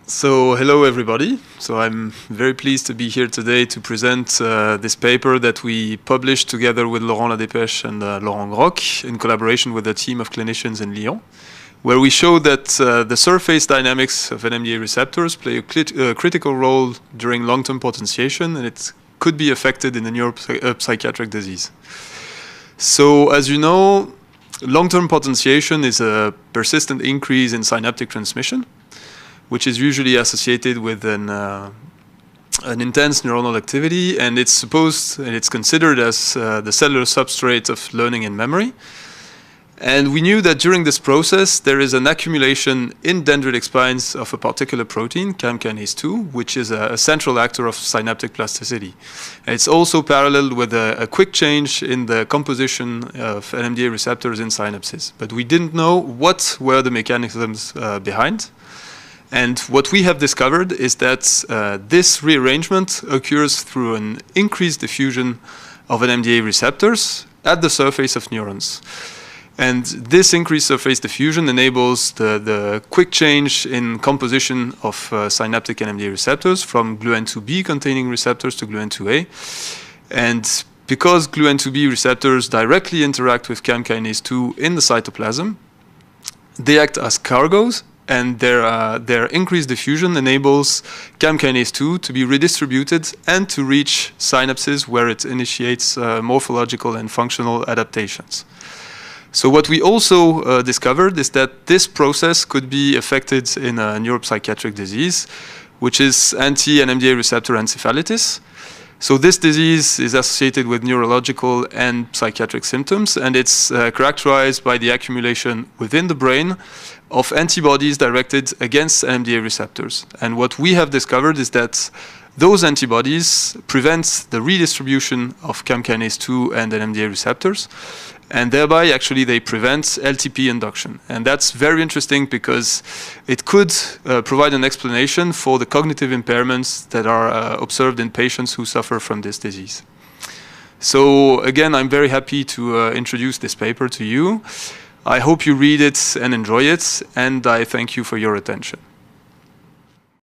So hello everybody. So I'm very pleased to be here today to present this paper that we published together with Laurent Ladépêche and Laurent Groc in collaboration with a team of clinicians in Lyon, where we show that the surface dynamics of NMDA receptors play a critical role during long-term potentiation, and it could be affected in a neuropsychiatric disease. So as you know, long-term potentiation is a persistent increase in synaptic transmission, which is usually associated with an intense neuronal activity, and it's considered as the cellular substrate of learning and memory. And we knew that during this process, there is an accumulation in dendritic spines of a particular protein, CAM kinase 2, which is a central actor of synaptic plasticity. And it's also paralleled with a quick change in the composition of NMDA receptors in synapses. But we didn't know what were the mechanisms behind. And what we have discovered is that this rearrangement occurs through an increased diffusion of NMDA receptors at the surface of neurons. And this increased surface diffusion enables the quick change in composition of synaptic NMDA receptors from gluN2B containing receptors to gluN2A. And because gluN2B receptors directly interact with CAM kinase 2 in the cytoplasm, they act as cargoes, and their increased diffusion enables CAM kinase 2 to be redistributed and to reach synapses where it initiates morphological and functional adaptations. So what we also discovered is that this process could be affected in a neuropsychiatric disease, which is anti-NMDA receptor encephalitis. So this disease is associated with neurological and psychiatric symptoms, and it's characterized by the accumulation within the brain of antibodies directed against NMDA receptors. And what we have discovered is that those antibodies prevent the redistribution of CAM kinase 2 and NMDA receptors, and thereby actually they prevent LTP induction. And that's very interesting because it could provide an explanation for the cognitive impairments that are observed in patients who suffer from this disease. So again, I'm very happy to introduce this paper to you. I hope you read it and enjoy it, and I thank you for your attention.